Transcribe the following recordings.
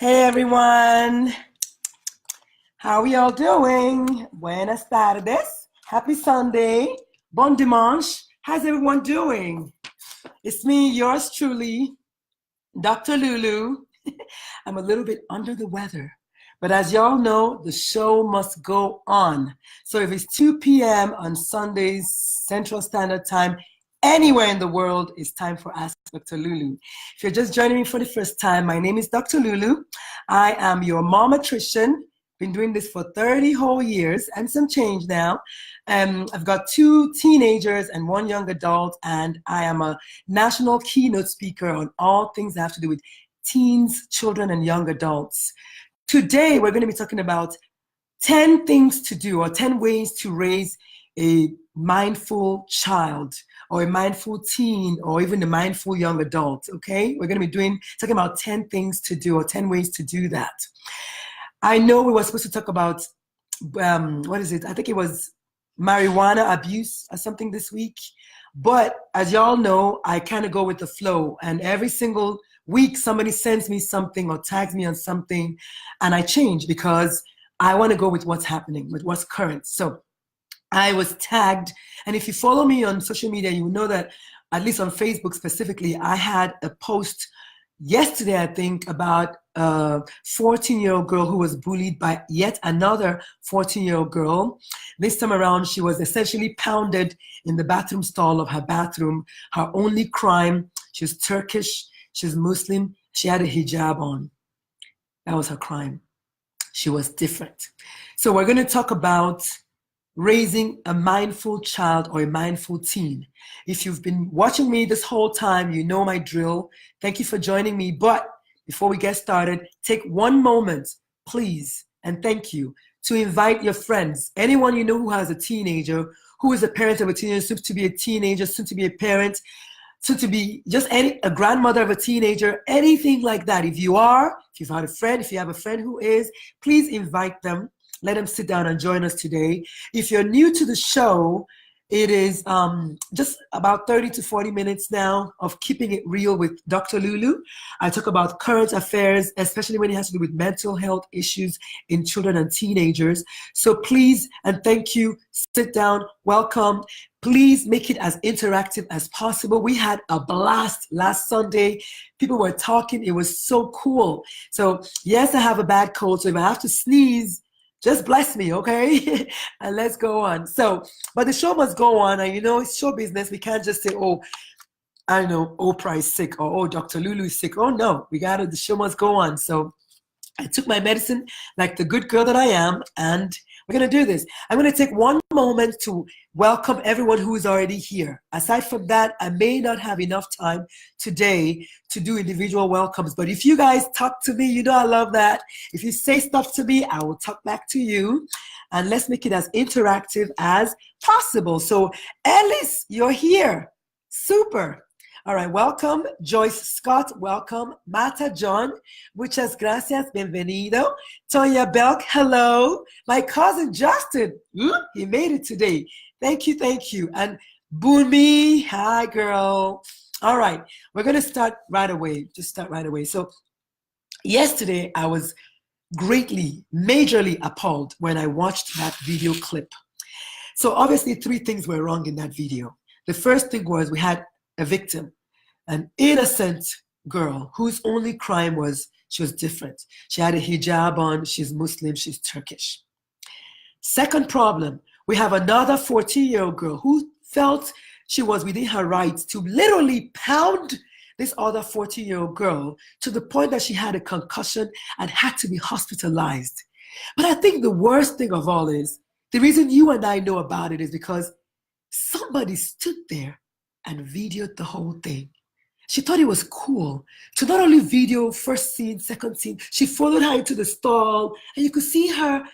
Hey everyone, how are we all doing? Buenas tardes, happy Sunday, bon dimanche. How's everyone doing? It's me, yours truly, Dr. Lulu. I'm a little bit under the weather, but as y'all know, the show must go on. So if it's 2 p.m. on Sundays, Central Standard Time, anywhere in the world, it's time for Ask Dr. Lulu. If you're just joining me for the first time, my name is Dr. Lulu. I am your momatrician. Been doing this for 30 whole years and some change now. I've got 2 teenagers and 1 young adult, and I am a national keynote speaker on all things that have to do with teens, children, and young adults. Today, we're going to be talking about 10 things to do or 10 ways to raise a mindful child or a mindful teen or even a mindful young adult, okay? We're going to be talking about 10 things to do or 10 ways to do that. I know we were supposed to talk about, what is it? I think it was marijuana abuse or something this week. But as y'all know, I kind of go with the flow. And every single week, somebody sends me something or tags me on something, and I change because I want to go with what's happening, with what's current. So I was tagged. And if you follow me on social media, you will know that, at least on Facebook specifically, I had a post yesterday, I think, about a 14-year-old girl who was bullied by yet another 14-year-old girl. This time around, she was essentially pounded in the bathroom stall of her bathroom. Her only crime, she was Turkish, she's Muslim, she had a hijab on. That was her crime. She was different. So we're going to talk about raising a mindful child or a mindful teen. If you've been watching me this whole time, you know my drill. Thank you for joining me. But before we get started, take one moment, please, and thank you, to invite your friends, anyone you know who has a teenager, who is a parent of a teenager, soon to be a teenager, soon to be a parent, soon to be just a grandmother of a teenager, anything like that. If you've had a friend, if you have a friend who is, please invite them. Let them sit down and join us today. If you're new to the show, it is just about 30 to 40 minutes now of keeping it real with Dr. Lulu. I talk about current affairs, especially when it has to do with mental health issues in children and teenagers. So please and thank you. Sit down. Welcome. Please make it as interactive as possible. We had a blast last Sunday. People were talking. It was so cool. So yes, I have a bad cold. So if I have to sneeze, just bless me, okay? And let's go on. So, but the show must go on. And you know, it's show business. We can't just say, oh, I don't know, Oprah is sick or, oh, Dr. Lulu is sick. Oh, no, the show must go on. So I took my medicine like the good girl that I am, and we're going to do this. I'm going to take one moment to welcome everyone who is already here. Aside from that, I may not have enough time today to do individual welcomes, but if you guys talk to me, you know I love that. If you say stuff to me, I will talk back to you, and let's make it as interactive as possible. So, Ellis, you're here. Super. All right, welcome, Joyce Scott, welcome, Mata John, muchas gracias, bienvenido, Tonya Belk, hello, my cousin Justin, he made it today, thank you, and Bumi, hi girl. All right, we're gonna start right away, So yesterday, I was majorly appalled when I watched that video clip. So obviously 3 things were wrong in that video. The first thing was we had a victim, an innocent girl whose only crime was she was different. She had a hijab on, she's Muslim, she's Turkish. Second problem, we have another 14-year-old girl who felt she was within her rights to literally pound this other 14-year-old girl to the point that she had a concussion and had to be hospitalized. But I think the worst thing of all is, the reason you and I know about it is because somebody stood there and videoed the whole thing. She thought it was cool to not only video first scene, second scene, she followed her into the stall, and you could see her,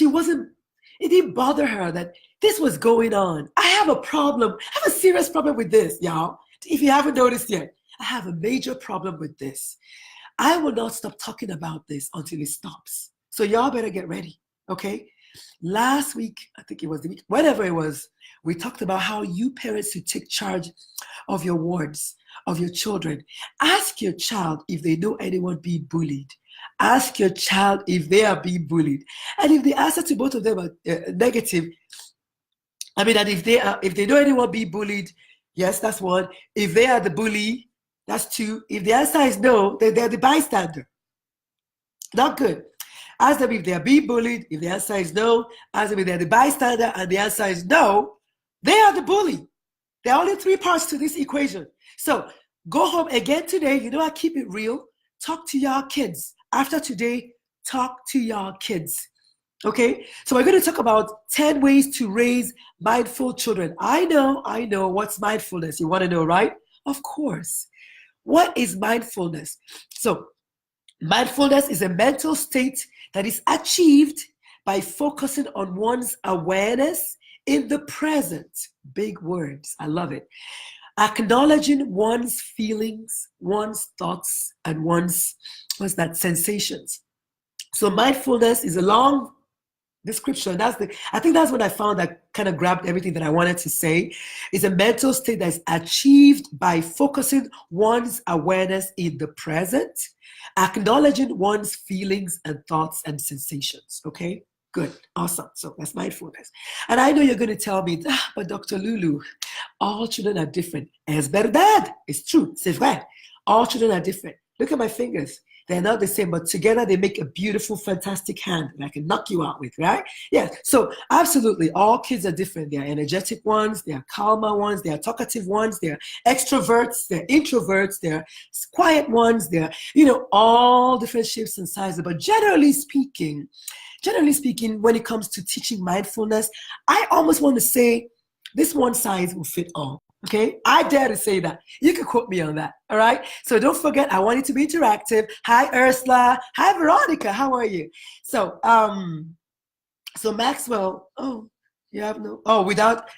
it didn't bother her that this was going on. I have a serious problem with this, y'all. If you haven't noticed yet, I have a major problem with this. I will not stop talking about this until it stops. So y'all better get ready, okay? Last week, I think it was the week, whatever it was, we talked about how you parents should take charge of your wards, of your children. Ask your child if they know anyone being bullied. Ask your child if they are being bullied. And if the answer to both of them are negative, I mean that if they know anyone being bullied, yes, that's one. If they are the bully, that's two. If the answer is no, then they're the bystander. Not good. Ask them if they are being bullied. If the answer is no, ask them if they're the bystander, and the answer is no, they are the bully. There are only three parts to this equation. So go home again today. You know, I keep it real. Talk to your kids. After today, talk to your kids. Okay? So we're going to talk about 10 ways to raise mindful children. I know. What's mindfulness? You want to know, right? Of course. What is mindfulness? So mindfulness is a mental state that is achieved by focusing on one's awareness in the present. Big words. I love it. Acknowledging one's feelings, one's thoughts, and one's, sensations. So mindfulness is a long description. I think that's what I found that kind of grabbed everything that I wanted to say. It's a mental state that is achieved by focusing one's awareness in the present, acknowledging one's feelings and thoughts and sensations. Okay? Good. Awesome. So that's mindfulness. And I know you're going to tell me, but Dr. Lulu, all children are different. Es verdad. It's true. C'est vrai. All children are different. Look at my fingers. They're not the same, but together they make a beautiful, fantastic hand that I can knock you out with, right? Yeah. So absolutely, all kids are different. There are energetic ones. There are calmer ones. There are talkative ones. There are extroverts. There are introverts. There are quiet ones. There are, all different shapes and sizes. But generally speaking, when it comes to teaching mindfulness, I almost want to say this one size will fit all. Okay, I dare to say that. You can quote me on that. All right. So don't forget, I want it to be interactive. Hi, Ursula. Hi, Veronica. How are you? So, so Maxwell. Oh, you have no. Oh, without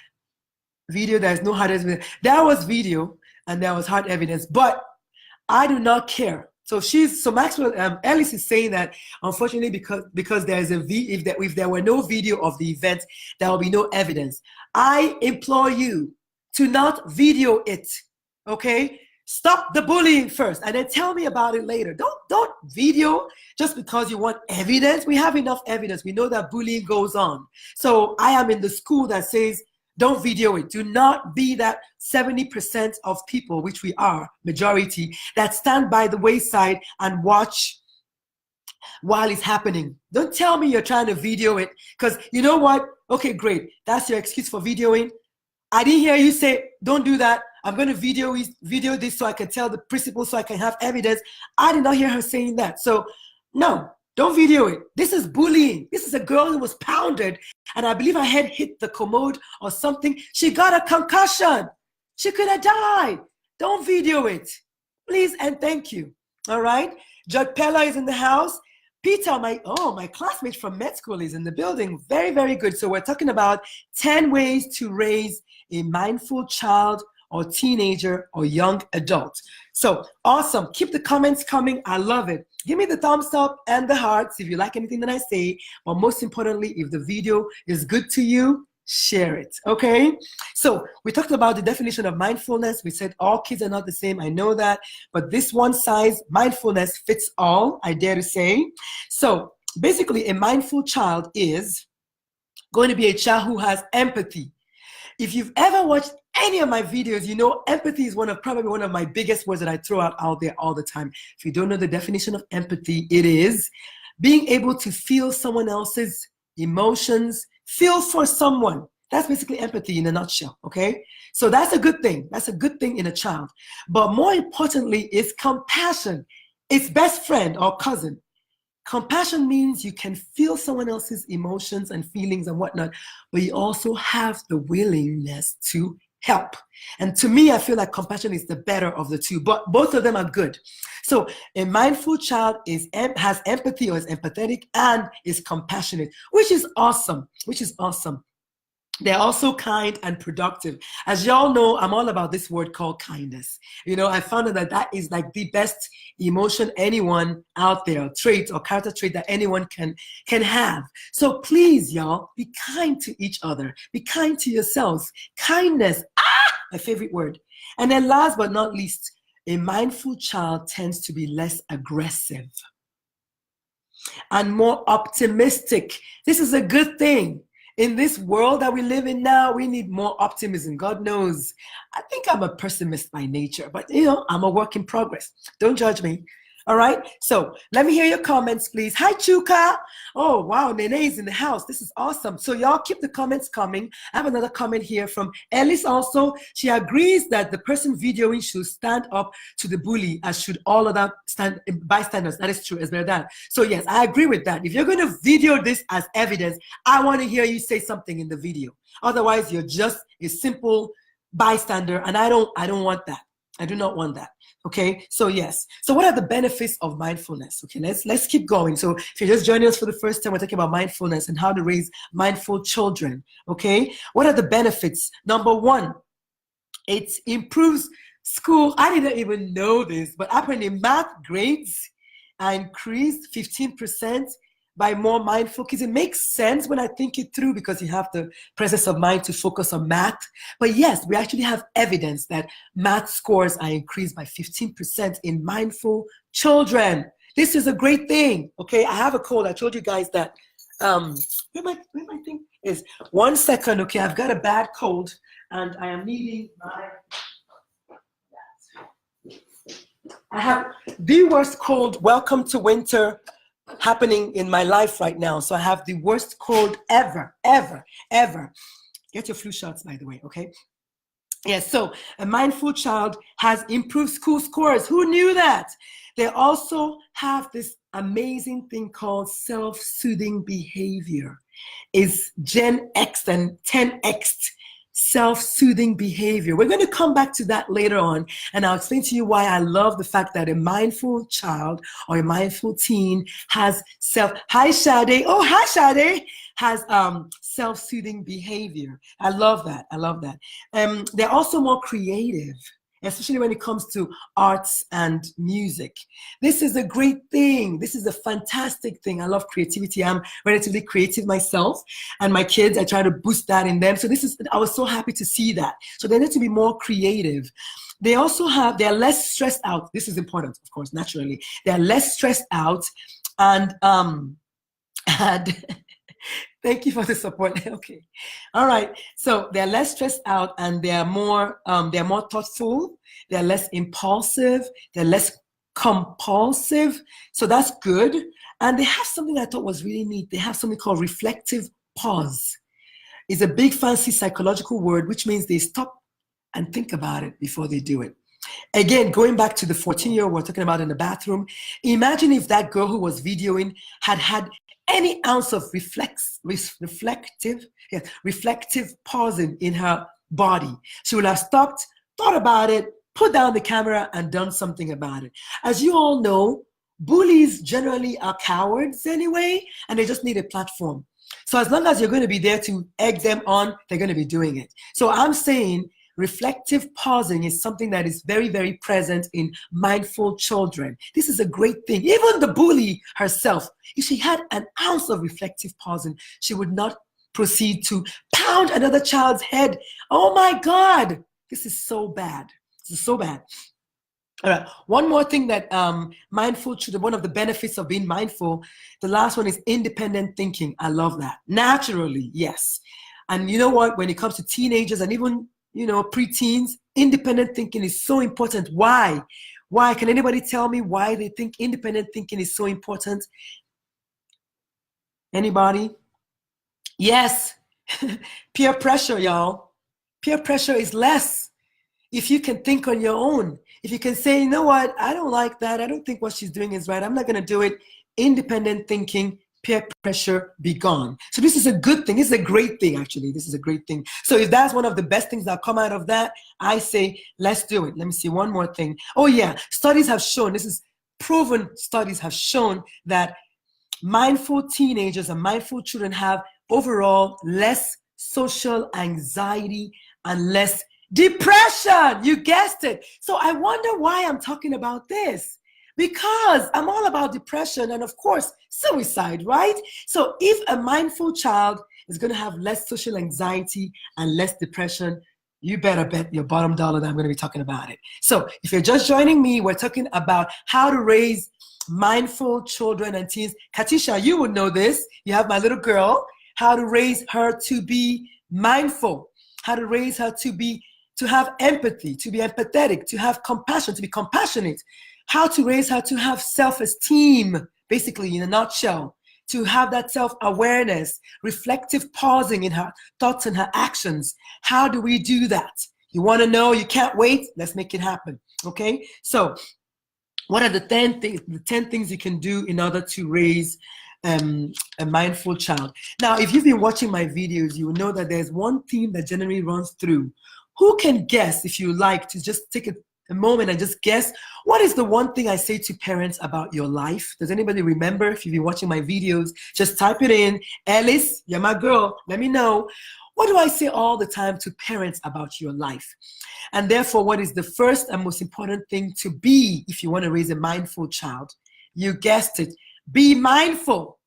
video, there's no hard evidence. There was video and there was hard evidence, but I do not care. So Maxwell Ellis is saying that unfortunately because there is if there were no video of the event, there will be no evidence. I implore you to not video it, okay? Stop the bullying first and then tell me about it later. Don't video just because you want evidence. We have enough evidence. We know that bullying goes on. So I am in the school that says, don't video it. Do not be that 70% of people, which we are, majority, that stand by the wayside and watch while it's happening. Don't tell me you're trying to video it, because you know what? Okay, great. That's your excuse for videoing. I didn't hear you say, don't do that. I'm going to video this so I can tell the principal so I can have evidence. I did not hear her saying that. So no, don't video it. This is bullying. This is a girl who was pounded and I believe her head hit the commode or something. She got a concussion. She could have died. Don't video it. Please and thank you. All right. Judd Pella is in the house. Peter, my classmate from med school is in the building. Very, very good. So we're talking about 10 ways to raise a mindful child or teenager or young adult. So awesome. Keep the comments coming. I love it. Give me the thumbs up and the hearts if you like anything that I say. But most importantly, if the video is good to you, share it. Okay? So we talked about the definition of mindfulness. We said all kids are not the same. I know that. But this one size mindfulness fits all, I dare to say. So basically, a mindful child is going to be a child who has empathy. If you've ever watched any of my videos, you know empathy is probably one of my biggest words that I throw out there all the time. If you don't know the definition of empathy, it is being able to feel someone else's emotions, feel for someone. That's basically empathy in a nutshell, okay? So that's a good thing. That's a good thing in a child. But more importantly, it's compassion. It's best friend or cousin. Compassion means you can feel someone else's emotions and feelings and whatnot, but you also have the willingness to help. And to me, I feel like compassion is the better of the two, but both of them are good. So a mindful child has empathy or is empathetic and is compassionate, which is awesome, They're also kind and productive. As y'all know, I'm all about this word called kindness. You know, I found out that is like the best emotion anyone out there, trait or character trait that anyone can have. So please, y'all, be kind to each other. Be kind to yourselves. Kindness, my favorite word. And then last but not least, a mindful child tends to be less aggressive and more optimistic. This is a good thing. In this world that we live in now, we need more optimism. God knows. I think I'm a pessimist by nature, but I'm a work in progress. Don't judge me. All right. So let me hear your comments, please. Hi, Chuka. Oh, wow. Nene is in the house. This is awesome. So y'all keep the comments coming. I have another comment here from Ellis also. She agrees that the person videoing should stand up to the bully, as should all other bystanders. That is true, Esmeralda. So yes, I agree with that. If you're going to video this as evidence, I want to hear you say something in the video. Otherwise, you're just a simple bystander, and I don't want that. I do not want that. Okay, so yes. So what are the benefits of mindfulness? Okay, let's keep going. So if you're just joining us for the first time, we're talking about mindfulness and how to raise mindful children. Okay, what are the benefits? Number one, it improves school. I didn't even know this, but apparently math grades are increased 15% by more mindful kids. It makes sense when I think it through because you have the presence of mind to focus on math. But yes, we actually have evidence that math scores are increased by 15% in mindful children. This is a great thing. Okay, I have a cold. I told you guys that. Where my thing is? 1 second. Okay, I've got a bad cold and I am needing my. I have the worst cold. Welcome to winter happening in my life right now. So I have the worst cold ever. Get your flu shots, by the way, okay? Yes, so a mindful child has improved school scores. Who knew that? They also have this amazing thing called self-soothing behavior. It's Gen X and 10X self-soothing behavior. We're going to come back to that later on, and I'll explain to you why I love the fact that a mindful child or a mindful teen has hi Sade, has self-soothing behavior. I love that. They're also more creative, especially when it comes to arts and music. This is a great thing. This is a fantastic thing. I love creativity. I'm relatively creative myself, and my kids, I try to boost that in them. So I was so happy to see that. So they need to be more creative. They're less stressed out. This is important, of course, naturally. They're less stressed out and thank you for the support. Okay. All right. So they're less stressed out and they're more thoughtful. They're less impulsive. They're less compulsive. So that's good. And they have something I thought was really neat. They have something called reflective pause. It's a big fancy psychological word, which means they stop and think about it before they do it. Again, going back to the 14-year-old we're talking about in the bathroom, imagine if that girl who was videoing had any ounce of reflective pausing in her body. She would have stopped, thought about it, put down the camera, and done something about it. As you all know, bullies generally are cowards anyway, and they just need a platform. So as long as you're going to be there to egg them on, they're going to be doing it. So I'm saying reflective pausing is something that is very, very present in mindful children. This is a great thing. Even the bully herself, if she had an ounce of reflective pausing, she would not proceed to pound another child's head. Oh my God, this is so bad. This is so bad. All right, one more thing that mindful children, one of the benefits of being mindful, the last one is independent thinking. I love that. Naturally, yes. And you know what, when it comes to teenagers and even preteens, independent thinking is so important. Why? Can anybody tell me why they think independent thinking is so important? Anybody? Yes. Peer pressure, y'all. Peer pressure is less if you can think on your own. If you can say, you know what, I don't like that. I don't think what she's doing is right. I'm not going to do it. Independent thinking, peer pressure, be gone. So this is a good thing. This is a great thing, actually. This is a great thing. So if that's one of the best things that come out of that, I say, let's do it. Let me see one more thing. Oh yeah, studies have shown, this is proven studies have shown that mindful teenagers and mindful children have overall less social anxiety and less depression. You guessed it. So I wonder why I'm talking about this. Because I'm all about depression and, of course, suicide, right? So if a mindful child is going to have less social anxiety and less depression, You better bet your bottom dollar that I'm going to be talking about it. So if you're just joining me, we're talking about how to raise mindful children and teens. Katisha, you would know this. You have my little girl, how to raise her to be mindful, how to raise her to have empathy, to be empathetic, to have compassion, to be compassionate, how to raise her to have self-esteem, basically in a nutshell, to have that self-awareness, reflective pausing in her thoughts and her actions. How do we do that? You want to know? You can't wait? Let's make it happen. Okay? So what are the 10 things, you can do in order to raise a mindful child? Now, if you've been watching my videos, you will know that there's one theme that generally runs through. Who can guess, if you like, to just take a moment and just guess, what is the one thing I say to parents about your life? Does anybody remember? If you've been watching my videos, just type it in. Alice, you're my girl. Let me know. What do I say all the time to parents about your life? And therefore, what is the first and most important thing to be if you want to raise a mindful child? You guessed it. Be mindful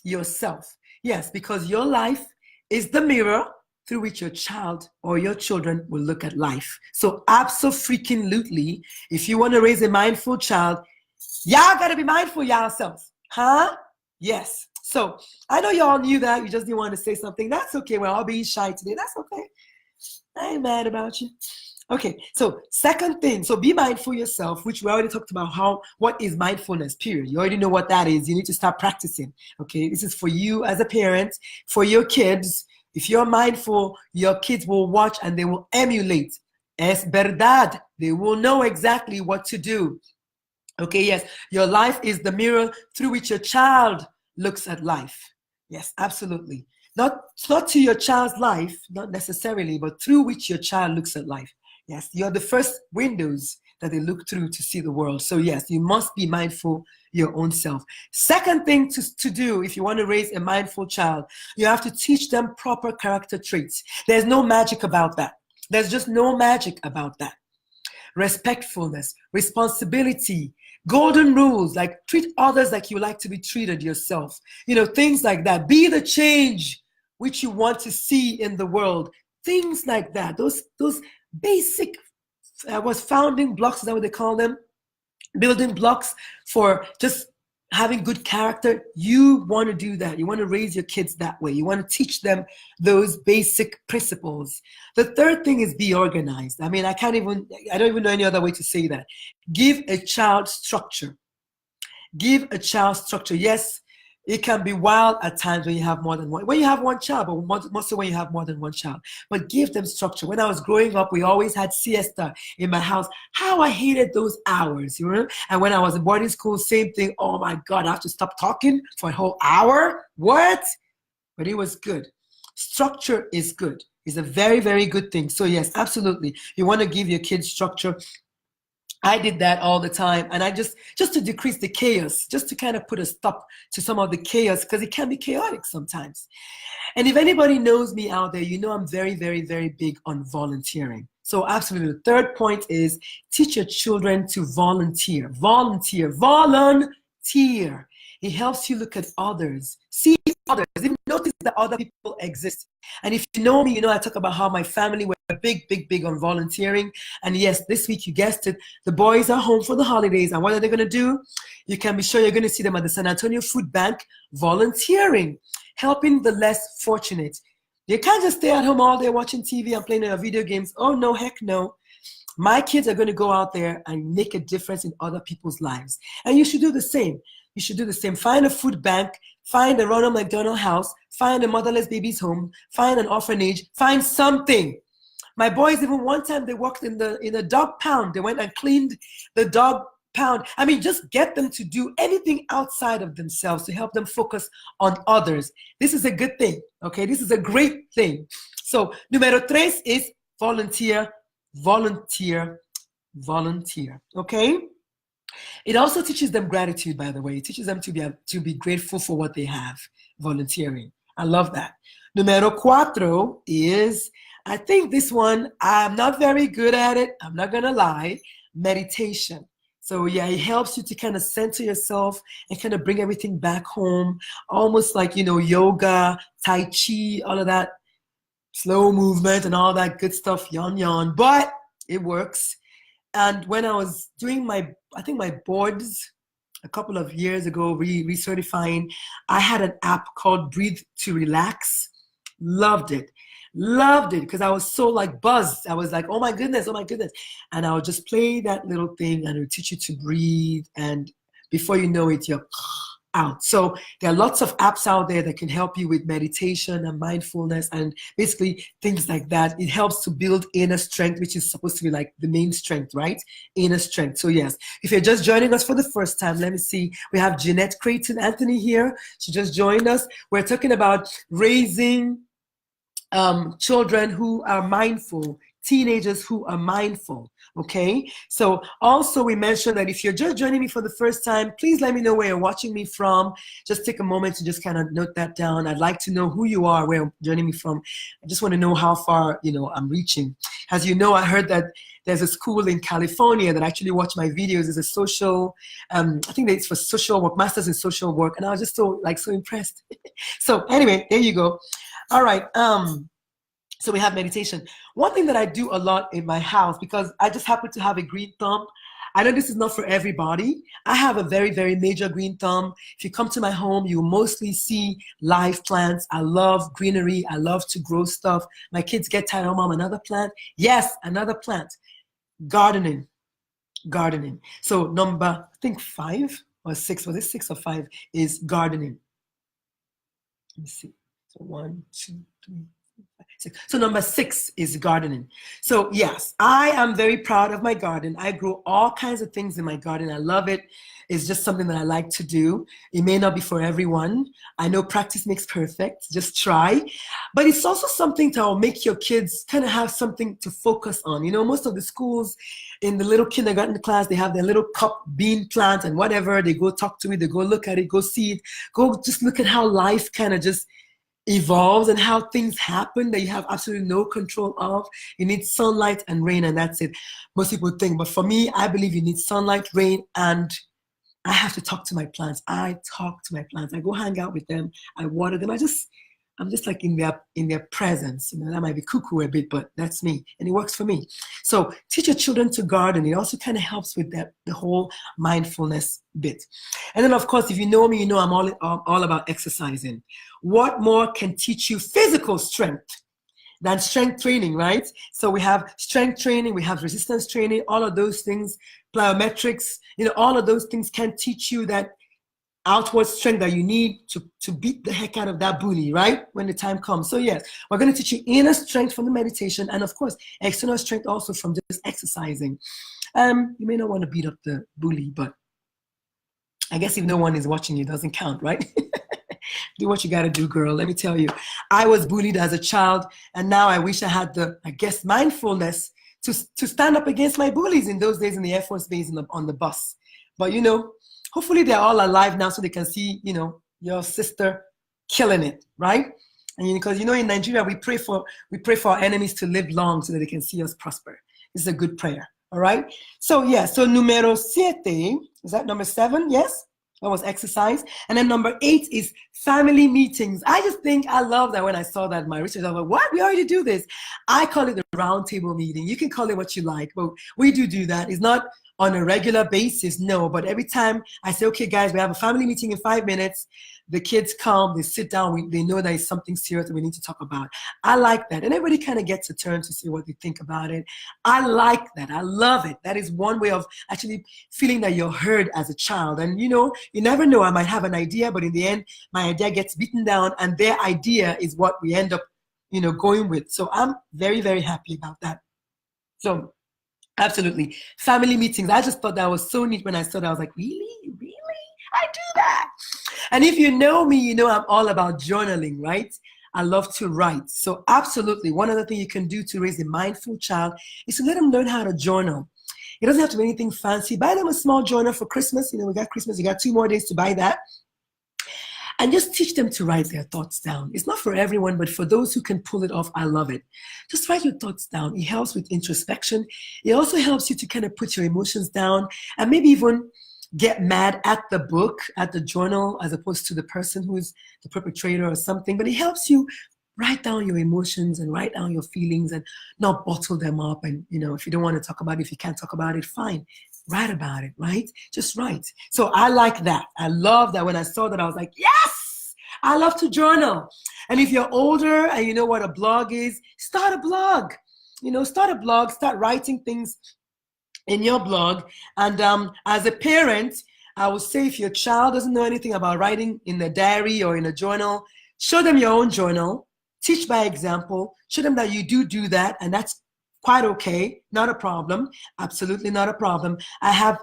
yourself. Yes, because your life is the mirror through which your child or your children will look at life. So abso-freaking-lutely, if you want to raise a mindful child, y'all got to be mindful yourselves. Huh? Yes. So I know y'all knew that. You just didn't want to say something. That's okay. We're all being shy today. That's okay. I ain't mad about you. Okay, so second thing, so be mindful yourself, which we already talked about what is mindfulness, period. You already know what that is. You need to start practicing. Okay, this is for you as a parent, for your kids. If you're mindful, your kids will watch and they will emulate. Es verdad. They will know exactly what to do. Okay, yes, your life is the mirror through which your child looks at life. Yes, absolutely. Not to your child's life, not necessarily, but through which your child looks at life. Yes, you're the first windows that they look through to see the world. So yes, you must be mindful your own self. Second thing to do if you want to raise a mindful child, you have to teach them proper character traits. There's no magic about that. There's just no magic about that. Respectfulness, responsibility, golden rules, like treat others like you like to be treated yourself. You know, things like that. Be the change which you want to see in the world. Things like that. Those basic founding blocks, is that what they call them? Building blocks for just having good character. You want to do that. You want to raise your kids that way. You want to teach them those basic principles. The third thing is be organized. I mean, I don't even know any other way to say that. Give a child structure. Give a child structure. Yes, it can be wild at times when you have more than one. When you have one child, but mostly when you have more than one child. But give them structure. When I was growing up, we always had siesta in my house. How I hated those hours, you know? And when I was in boarding school, same thing. Oh my God, I have to stop talking for a whole hour? What? But it was good. Structure is good. It's a very, very good thing. So yes, absolutely. You want to give your kids structure. I did that all the time, and I just to decrease the chaos, just to kind of put a stop to some of the chaos, because it can be chaotic sometimes. And if anybody knows me out there, you know I'm very, very, very big on volunteering. So absolutely, the third point is teach your children to volunteer. Volunteer, volunteer. It helps you look at others, see others, even notice that other people exist. And if you know me, you know I talk about how my family were big, big, big on volunteering. And yes, this week, you guessed it, the boys are home for the holidays. And what are they going to do? You can be sure you're going to see them at the San Antonio Food Bank volunteering, helping the less fortunate. You can't just stay at home all day watching TV and playing your video games. Oh, no, heck no. My kids are going to go out there and make a difference in other people's lives. And you should do the same. You should do the same. Find a food bank, find a Ronald McDonald House, find a motherless baby's home, find an orphanage, find something. My boys, even one time they worked in a dog pound. They went and cleaned the dog pound. I mean, just get them to do anything outside of themselves to help them focus on others. This is a good thing, okay? This is a great thing. So, número tres is volunteer, volunteer, volunteer, okay? It also teaches them gratitude, by the way. It teaches them to be grateful for what they have, volunteering. I love that. Número cuatro is, I think this one, I'm not very good at it. I'm not going to lie. Meditation. So yeah, it helps you to kind of center yourself and kind of bring everything back home. Almost like, you know, yoga, Tai Chi, all of that. slow movement and all that good stuff, yawn, yawn, but it works. And when I was doing I think my boards a couple of years ago, recertifying, I had an app called Breathe to Relax. Loved it. Loved it because I was so like buzzed. I was like, oh my goodness, oh my goodness. And I would just play that little thing and it would teach you to breathe. And before you know it, you're out. So there are lots of apps out there that can help you with meditation and mindfulness and basically things like that. It helps to build inner strength, which is supposed to be like the main strength, right? Inner strength. So yes, if you're just joining us for the first time, let me see. We have Jeanette Creighton Anthony here. She just joined us. We're talking about raising children who are mindful, teenagers who are mindful. Okay, so also we mentioned that if you're just joining me for the first time, please let me know where you're watching me from. Just take a moment to just kind of note that down. I'd like to know who you are, where you're joining me from. I just want to know how far, you know, I'm reaching. As you know, I heard that there's a school in California that actually watch my videos. It's a social, I think it's for social work, masters in social work, and I was just so impressed. So anyway, there you go. All right. So we have meditation. One thing that I do a lot in my house, because I just happen to have a green thumb. I know this is not for everybody. I have a very, very major green thumb. If you come to my home, you will mostly see live plants. I love greenery. I love to grow stuff. My kids get tired, oh, Mom, another plant? Yes, another plant. Gardening. Gardening. So number, I think 5 or 6, was it 6 or 5, is gardening. Let me see. So 1, 2, 3. So number 6 is gardening. So yes, I am very proud of my garden. I grow all kinds of things in my garden. I love it. It's just something that I like to do. It may not be for everyone. I know practice makes perfect. Just try. But it's also something to make your kids kind of have something to focus on. You know, most of the schools in the little kindergarten class, they have their little cup bean plant and whatever. They go talk to it. They go look at it, go see it, go just look at how life kind of just evolves and how things happen that you have absolutely no control of. You need sunlight and rain, and that's it. Most people think, but for me, I believe you need sunlight, rain, and I have to talk to my plants. I talk to my plants. I go hang out with them. I water them. I'm just like in their presence. You know, that might be cuckoo a bit, but that's me, and it works for me. So teach your children to garden. It also kind of helps with the whole mindfulness bit. And then, of course, if you know me, you know I'm all about exercising. What more can teach you physical strength than strength training, right? So we have strength training, we have resistance training, all of those things, plyometrics, you know, all of those things can teach you that outward strength that you need to beat the heck out of that bully, right? When the time comes. So yes, we're going to teach you inner strength from the meditation, and of course, external strength also from just exercising. You may not want to beat up the bully, but I guess if no one is watching you, it doesn't count, right? Do what you got to do, girl. Let me tell you, I was bullied as a child, and now I wish I had the, I guess, mindfulness to stand up against my bullies in those days in the Air Force Base on the bus. But you know, hopefully they're all alive now so they can see, you know, your sister killing it, right? And because you know, in Nigeria, we pray for our enemies to live long so that they can see us prosper. It's a good prayer, all right? So yeah, so numero 7, is that number 7? Yes? That was exercise. And then number 8 is family meetings. I just think I love that when I saw that in my research. I was like, what? We already do this. I call it the round table meeting. You can call it what you like, but we do that. It's not on a regular basis, no, but every time I say, okay, guys, we have a family meeting in 5 minutes, the kids come, they sit down, they know that it's something serious that we need to talk about. I like that. And everybody kind of gets a turn to see what they think about it. I like that. I love it. That is one way of actually feeling that you're heard as a child. And you know, you never know, I might have an idea, but in the end, my idea gets beaten down and their idea is what we end up, you know, going with. So I'm very, very happy about that. So absolutely. Family meetings. I just thought that was so neat when I saw that. I was like, really? I do that. And if you know me, you know I'm all about journaling, right? I love to write. So absolutely. One other thing you can do to raise a mindful child is to let them learn how to journal. It doesn't have to be anything fancy. Buy them a small journal for Christmas. You know, we got Christmas. You got 2 more days to buy that. And just teach them to write their thoughts down. It's not for everyone, but for those who can pull it off, I love it. Just write your thoughts down. It helps with introspection. It also helps you to kind of put your emotions down and maybe even get mad at the book, at the journal, as opposed to the person who's the perpetrator or something. But it helps you write down your emotions and write down your feelings and not bottle them up. And, you know, if you don't want to talk about it, if you can't talk about it, fine. Write about it, right? Just write. So I like that. I love that. When I saw that, I was like, yes, I love to journal. And if you're older and you know what a blog is, start a blog. You know, start a blog, start writing things in your blog. And as a parent, I would say if your child doesn't know anything about writing in a diary or in a journal, show them your own journal, teach by example, show them that you do that, and that's quite okay, not a problem, absolutely not a problem. I have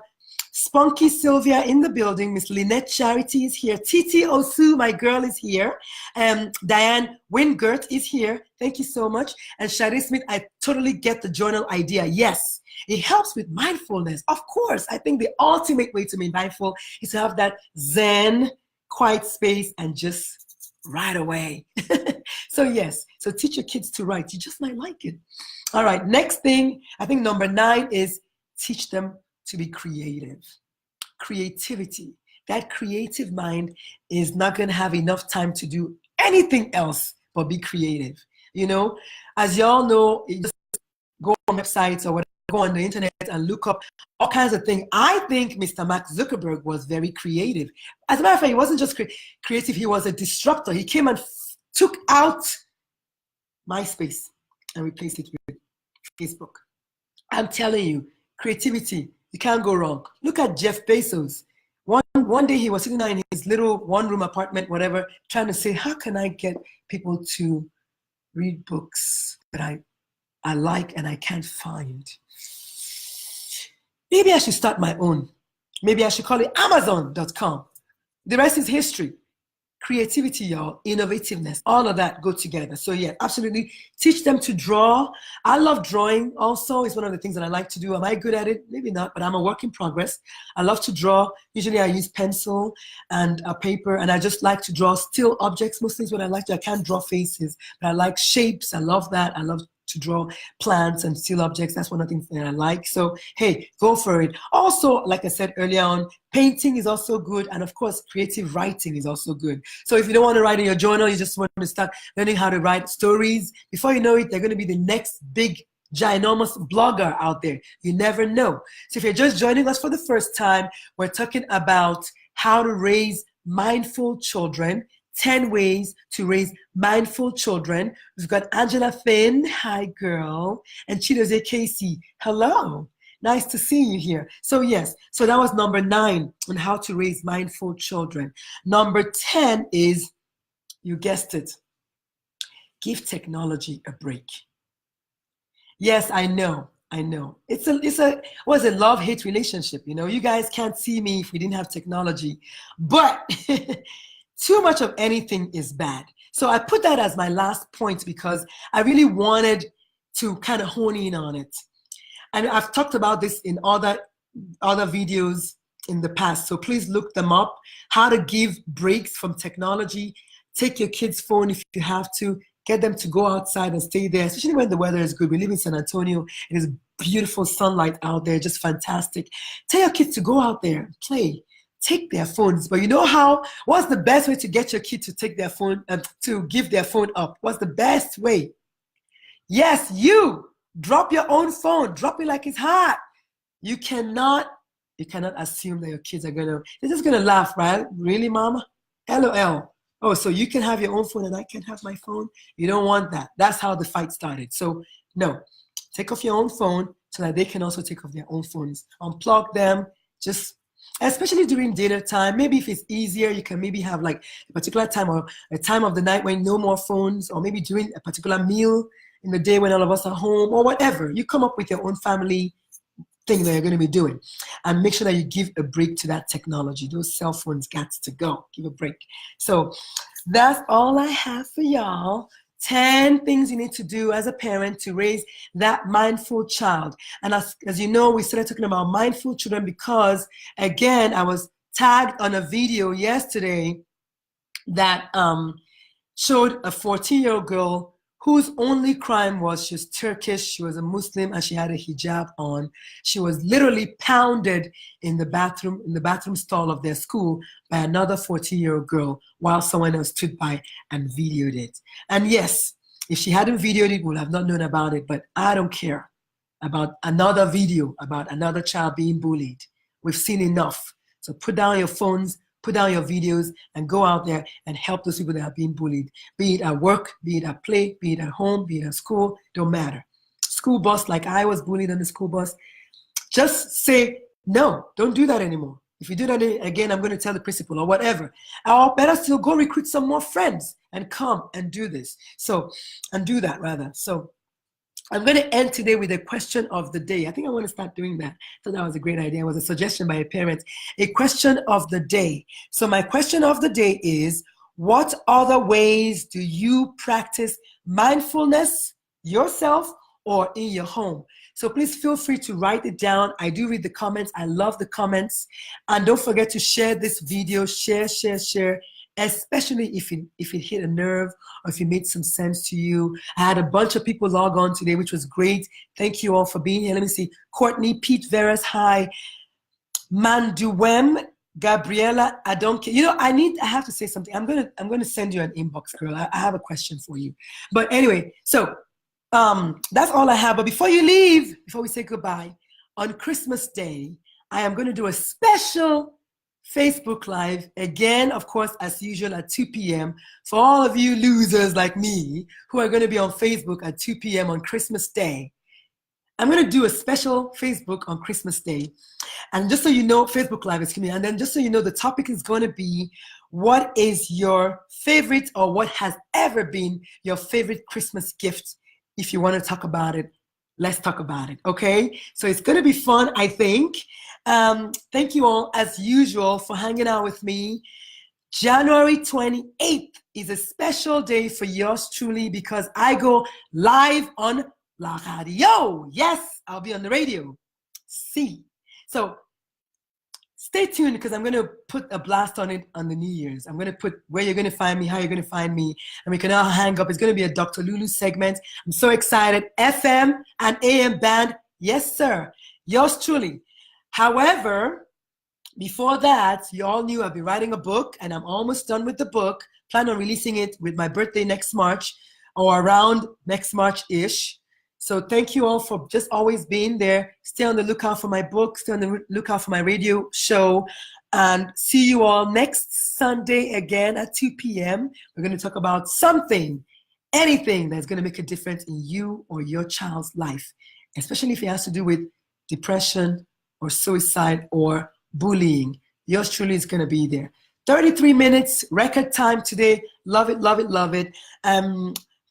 Spunky Sylvia in the building. Miss Lynette Charity is here. Titi Osu, my girl, is here. Diane Wingert is here. Thank you so much. And Shadi Smith, I totally get the journal idea. Yes, it helps with mindfulness. Of course, I think the ultimate way to be mindful is to have that Zen, quiet space and just write away. So yes, so teach your kids to write. You just might like it. All right, next thing, I think number 9 is teach them to be creative. Creativity. That creative mind is not going to have enough time to do anything else but be creative. You know, as y'all know, you just go on websites or whatever, go on the internet and look up all kinds of things. I think Mr. Mark Zuckerberg was very creative. As a matter of fact, he wasn't just creative, he was a disruptor. He came and took out MySpace and replaced it with Facebook. I'm telling you, creativity, you can't go wrong. Look at Jeff Bezos. One day he was sitting there in his little one-room apartment, whatever, trying to say, how can I get people to read books that I like and I can't find? Maybe I should start my own. Maybe I should call it Amazon.com. The rest is history. Creativity, y'all, innovativeness, all of that go together. So yeah, absolutely. Teach them to draw. I love drawing also. It's one of the things that I like to do. Am I good at it? Maybe not, but I'm a work in progress. I love to draw. Usually I use pencil and a paper, and I just like to draw still objects. Mostly is what I like to. I can't draw faces, but I like shapes. I love that. I love to draw plants and still objects. That's one of the things that I like. So hey, go for it. Also, like I said earlier on, painting is also good, and of course creative writing is also good. So if you don't want to write in your journal, you just want to start learning how to write stories, before you know it, they're going to be the next big ginormous blogger out there. You never know. So if you're just joining us for the first time, we're talking about how to raise mindful children, 10 ways to raise mindful children. We've got Angela Finn, hi girl, and Chidozie Casey, hello. Nice to see you here. So yes, so that was number 9 on how to raise mindful children. Number 10 is, you guessed it, give technology a break. Yes, I know. It's a love-hate relationship. You know, you guys can't see me if we didn't have technology, but too much of anything is bad. So I put that as my last point because I really wanted to kind of hone in on it. And I've talked about this in other videos in the past, so please look them up. How to give breaks from technology. Take your kid's phone if you have to. Get them to go outside and stay there, especially when the weather is good. We live in San Antonio. It is beautiful sunlight out there, just fantastic. Tell your kids to go out there and play. Take their phones. But you know what's the best way to get your kid to take their phone, to give their phone up? What's the best way? Yes, you. Drop your own phone. Drop it like it's hot. You cannot assume that your kids are they're just gonna laugh, right? Really, mama? LOL. Oh, so you can have your own phone and I can have my phone? You don't want that. That's how the fight started. So no, take off your own phone so that they can also take off their own phones. Unplug them, just, especially during dinner time. Maybe if it's easier, you can maybe have like a particular time or a time of the night when no more phones, or maybe during a particular meal in the day when all of us are home, or whatever. You come up with your own family thing that you're going to be doing, and make sure that you give a break to that technology. Those cell phones got to go. Give a break. So that's all I have for y'all. 10 things you need to do as a parent to raise that mindful child. And as you know, we started talking about mindful children because, again, I was tagged on a video yesterday that showed a 14-year-old girl whose only crime was she was Turkish, she was a Muslim, and she had a hijab on. She was literally pounded in the bathroom stall of their school by another 14-year-old girl while someone else stood by and videoed it. And yes, if she hadn't videoed it, we would have not known about it, but I don't care about another video about another child being bullied. We've seen enough. So put down your phones, put down your videos, and go out there and help those people that are being bullied. Be it at work, be it at play, be it at home, be it at school, don't matter. School bus, like I was bullied on the school bus, just say, no, don't do that anymore. If you do that again, I'm going to tell the principal or whatever. Or better still, go recruit some more friends and come and do this. So, and do that rather. So I'm going to end today with a question of the day. I think I want to start doing that. So that was a great idea. It was a suggestion by a parent. A question of the day. So my question of the day is, what other ways do you practice mindfulness yourself or in your home? So please feel free to write it down. I do read the comments. I love the comments. And don't forget to share this video. Share, especially if it hit a nerve or if it made some sense to you. I had a bunch of people log on today, which was great. Thank you all for being here. Let me see. Courtney, Pete Veras, hi. Manduem, Gabriela, I don't care. You know, I have to say something. I'm gonna send you an inbox, girl. I have a question for you. But anyway, so that's all I have. But before you leave, before we say goodbye, on Christmas Day, I am going to do a special Facebook Live, again, of course, as usual, at 2 p.m. For all of you losers like me who are going to be on Facebook at 2 p.m. on Christmas Day. I'm going to do a special Facebook on Christmas Day. And just so you know, Facebook Live is coming. And then just so you know, the topic is going to be, what is your favorite or what has ever been your favorite Christmas gift? If you want to talk about it, let's talk about it, okay? So it's going to be fun, I think. Thank you all, as usual, for hanging out with me. January 28th is a special day for yours truly because I go live on La Radio. Yes, I'll be on the radio. See. So stay tuned because I'm going to put a blast on it on the New Year's. I'm going to put where you're going to find me, how you're going to find me, and we can all hang up. It's going to be a Dr. Lulu segment. I'm so excited. FM and AM band. Yes, sir. Yours truly. However, before that, you all knew I'll be writing a book, and I'm almost done with the book. Plan on releasing it with my birthday next March or around next March-ish. So thank you all for just always being there. Stay on the lookout for my book. Stay on the lookout for my radio show. And see you all next Sunday again at 2 p.m. We're going to talk about something, anything that's going to make a difference in you or your child's life, especially if it has to do with depression or suicide or bullying. Yours truly is going to be there. 33 minutes, record time today. Love it, love it, love it.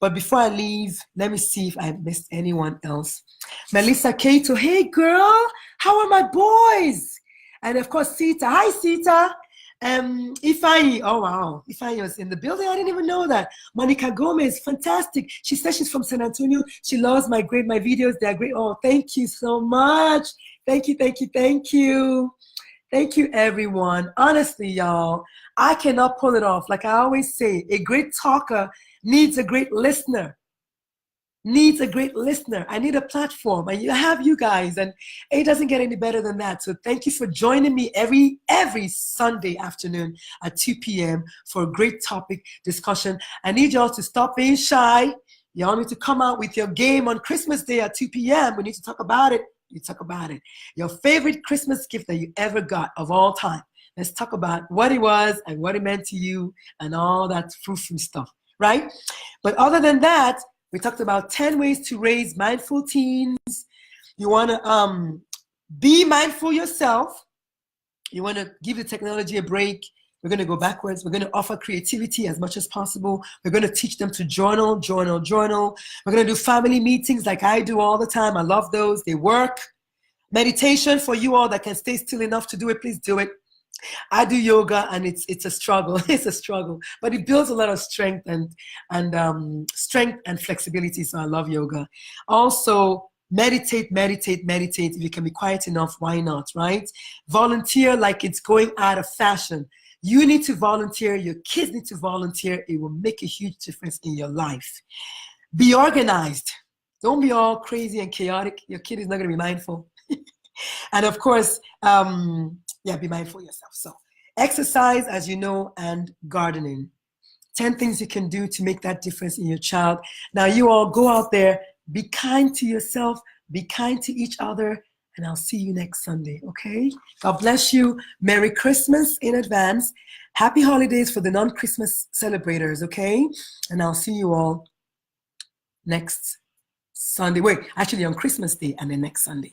But before I leave, let me see if I missed anyone else. Melissa Cato, hey girl, how are my boys? And of course, Sita, hi Sita. Ifeanyi, oh wow, Ifeanyi was in the building. I didn't even know that. Monica Gomez, fantastic. She says she's from San Antonio. She loves my videos. They're great. Oh, thank you so much. Thank you, thank you, thank you. Thank you, everyone. Honestly, y'all, I cannot pull it off. Like I always say, a great talker needs a great listener. Needs a great listener. I need a platform. And I have you guys, and it doesn't get any better than that. So thank you for joining me every Sunday afternoon at 2 p.m. for a great topic discussion. I need y'all to stop being shy. Y'all need to come out with your game on Christmas Day at 2 p.m. We need to talk about it. You talk about it. Your favorite Christmas gift that you ever got of all time. Let's talk about what it was and what it meant to you and all that frou-frou stuff, right? But other than that, we talked about 10 ways to raise mindful teens. You want to be mindful yourself. You want to give the technology a break. We're going to go backwards. We're going to offer creativity as much as possible. We're going to teach them to journal. We're going to do family meetings like I do all the time. I love those. They work. Meditation for you all that can stay still enough to do it, please do it. I do yoga and it's a struggle. It's a struggle, but it builds a lot of strength and flexibility. So I love yoga. Also, meditate. If you can be quiet enough, why not, right? Volunteer like it's going out of fashion. You need to volunteer. Your kids need to volunteer. It will make a huge difference in your life. Be organized. Don't be all crazy and chaotic. Your kid is not going to be mindful. And of course, yeah, be mindful of yourself. So exercise, as you know, and gardening. 10 things you can do to make that difference in your child. Now you all go out there, be kind to yourself, be kind to each other, and I'll see you next Sunday, okay? God bless you. Merry Christmas in advance. Happy holidays for the non-Christmas celebrators, okay? And I'll see you all next Sunday. Wait, actually on Christmas Day and then next Sunday.